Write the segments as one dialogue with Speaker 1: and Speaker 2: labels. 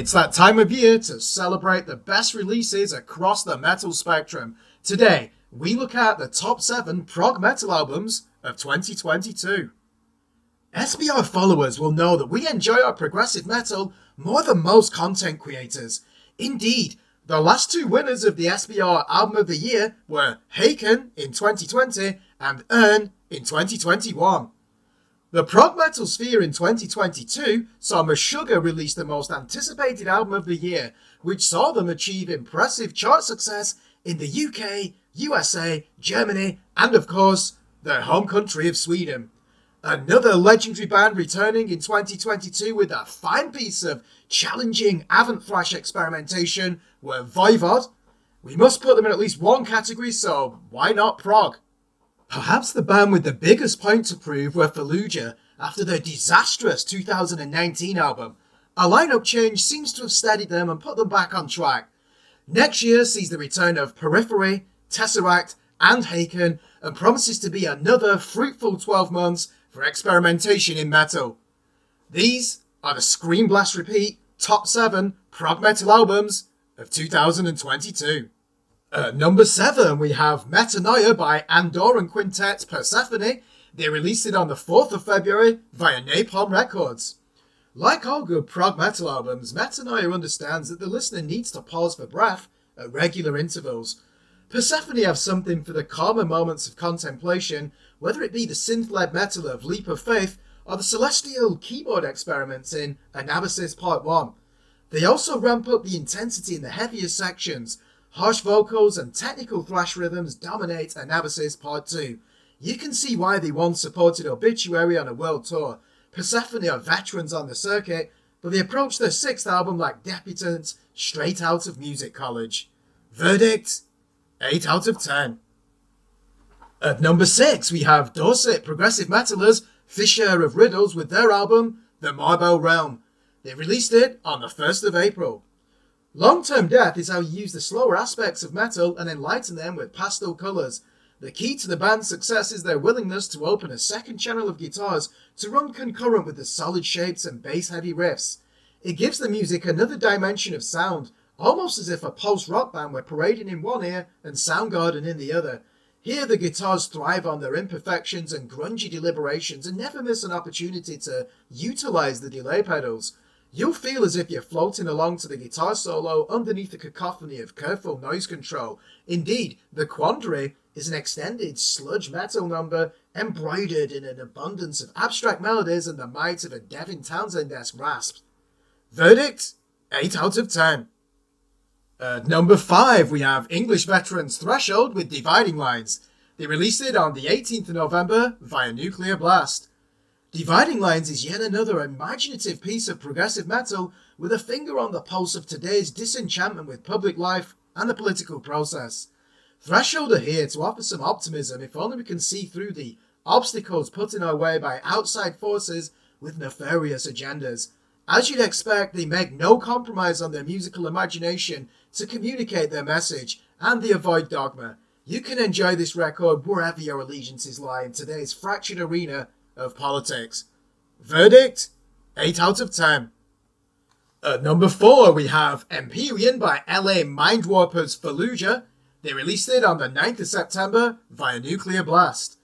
Speaker 1: It's that time of year to celebrate the best releases across the metal spectrum. Today, we look at the top 7 prog metal albums of 2022. SBR followers will know that we enjoy our progressive metal more than most content creators. Indeed, the last 2 winners of the SBR Album of the Year were Haken in 2020 and Urn in 2021. The prog metal sphere in 2022 saw Meshuggah release the most anticipated album of the year, which saw them achieve impressive chart success in the UK, USA, Germany, and of course, their home country of Sweden. Another legendary band returning in 2022 with a fine piece of challenging avant-thrash experimentation were Vivard. We must put them in at least one category, so why not prog? Perhaps the band with the biggest point to prove were Fallujah after their disastrous 2019 album. A lineup change seems to have steadied them and put them back on track. Next year sees the return of Periphery, Tesseract, and Haken, and promises to be another fruitful 12 months for experimentation in metal. These are the Scream Blast Repeat top 7 prog metal albums of 2022. At number 7, we have Metanoia by Andorran quintet Persephone. They released it on the 4th of February via Napalm Records. Like all good prog metal albums, Metanoia understands that the listener needs to pause for breath at regular intervals. Persephone have something for the calmer moments of contemplation, whether it be the synth-led metal of Leap of Faith or the celestial keyboard experiments in Anabasis Part 1. They also ramp up the intensity in the heavier sections. Harsh vocals and technical thrash rhythms dominate Anabasis Part 2. You can see why they once supported Obituary on a world tour. Persephone are veterans on the circuit, but they approach their 6th album like debutants straight out of music college. Verdict: 8 out of 10. At number 6, we have Dorset progressive metalers Fisher of Riddles with their album The Marble Realm. They released it on the 1st of April. Long-term death is how you use the slower aspects of metal and enlighten them with pastel colours. The key to the band's success is their willingness to open a second channel of guitars to run concurrent with the solid shapes and bass-heavy riffs. It gives the music another dimension of sound, almost as if a post-rock band were parading in one ear and Soundgarden in the other. Here the guitars thrive on their imperfections and grungy deliberations and never miss an opportunity to utilise the delay pedals. You'll feel as if you're floating along to the guitar solo underneath the cacophony of careful noise control. Indeed, The Quandary is an extended sludge metal number embroidered in an abundance of abstract melodies and the might of a Devin Townsend-esque rasp. Verdict: 8 out of 10. At number 5, we have English veterans Threshold with Dividing Lines. They released it on the 18th of November via Nuclear Blast. Dividing Lines is yet another imaginative piece of progressive metal with a finger on the pulse of today's disenchantment with public life and the political process. Threshold are here to offer some optimism if only we can see through the obstacles put in our way by outside forces with nefarious agendas. As you'd expect, they make no compromise on their musical imagination to communicate their message, and they avoid dogma. You can enjoy this record wherever your allegiances lie in today's fractured arena of politics. Verdict: 8 out of 10. At number 4, we have Empyrean by LA Mindwarpers Fallujah. They released it on the 9th of September via Nuclear Blast.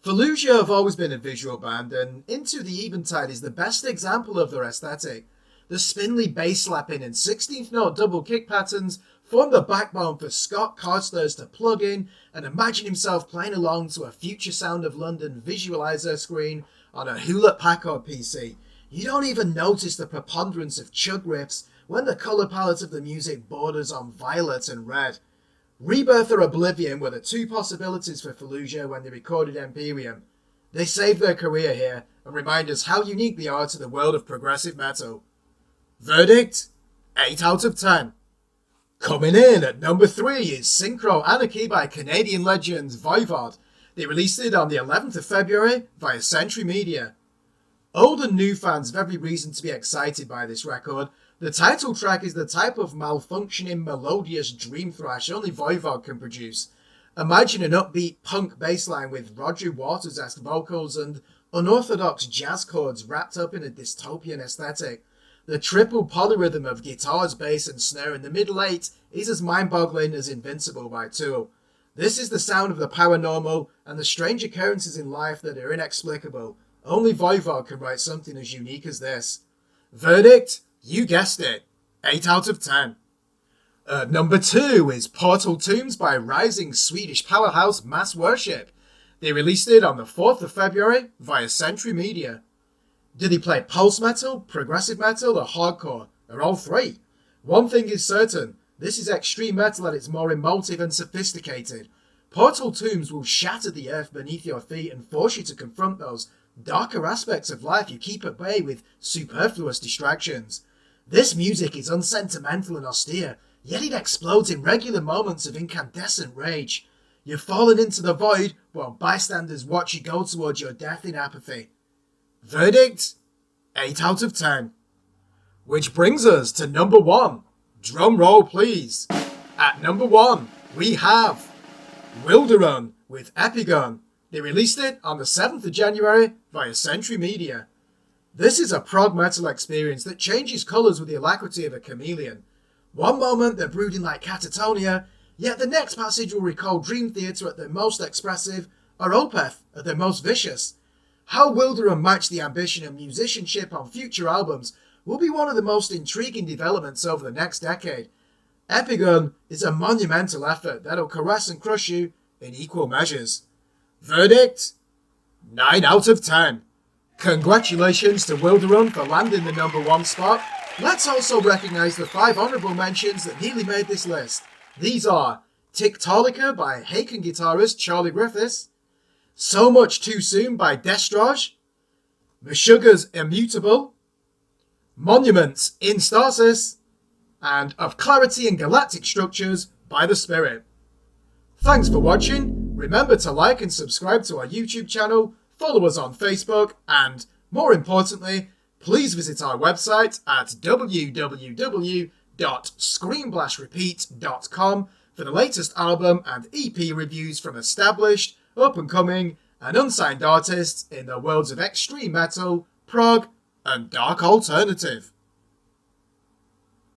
Speaker 1: Fallujah have always been a visual band, and Into the Eventide is the best example of their aesthetic. The spindly bass slapping and 16th note double kick patterns form the backbone for Scott Carstairs to plug in and imagine himself playing along to a future Sound of London visualizer screen on a Hewlett-Packard PC. You don't even notice the preponderance of chug riffs when the colour palette of the music borders on violet and red. Rebirth or Oblivion were the 2 possibilities for Fallujah when they recorded Empyrean. They saved their career here and remind us how unique they are to the world of progressive metal. Verdict: 8 out of 10. Coming in at number 3 is Synchro Anarchy by Canadian legends Vivard. They released it on the 11th of February via Century Media. Old and new fans have every reason to be excited by this record. The title track is the type of malfunctioning melodious dream thrash only Vivard can produce. Imagine an upbeat punk bassline with Roger Waters-esque vocals and unorthodox jazz chords wrapped up in a dystopian aesthetic. The triple polyrhythm of guitars, bass and snare in the middle 8 is as mind-boggling as Invincible by Tool. This is the sound of the paranormal and the strange occurrences in life that are inexplicable. Only Vivard can write something as unique as this. Verdict? You guessed it. 8 out of 10. Number 2 is Portal Tombs by rising Swedish powerhouse Mass Worship. They released it on the 4th of February via Century Media. Did he play pulse metal, progressive metal, or hardcore? Or all three? One thing is certain, this is extreme metal at its more emotive and sophisticated. Portal Tombs will shatter the earth beneath your feet and force you to confront those darker aspects of life you keep at bay with superfluous distractions. This music is unsentimental and austere, yet it explodes in regular moments of incandescent rage. You've fallen into the void while bystanders watch you go towards your death in apathy. Verdict? 8 out of 10. Which brings us to number 1. Drum roll please. At number 1, we have Wilderun with Epigun. They released it on the 7th of January via Century Media. This is a prog metal experience that changes colours with the alacrity of a chameleon. One moment they're brooding like Catatonia, yet the next passage will recall Dream Theater at their most expressive, or Opeth at their most vicious. How Wilderun match the ambition and musicianship on future albums will be one of the most intriguing developments over the next decade. Epigun is a monumental effort that'll caress and crush you in equal measures. Verdict? 9 out of 10. Congratulations to Wilderun for landing the number 1 spot. Let's also recognise the 5 honourable mentions that nearly made this list. These are Tiktalica by Haken guitarist Charlie Griffiths, So Much Too Soon by Destroj, Meshuggah's Immutable, Monuments in Stasis, and Of Clarity and Galactic Structures by The Spirit. Thanks for watching. Remember to like and subscribe to our YouTube channel, follow us on Facebook, and, more importantly, please visit our website at www.screenblastrepeat.com for the latest album and EP reviews from established, up-and-coming, and unsigned artists in the worlds of extreme metal, prog, and dark alternative.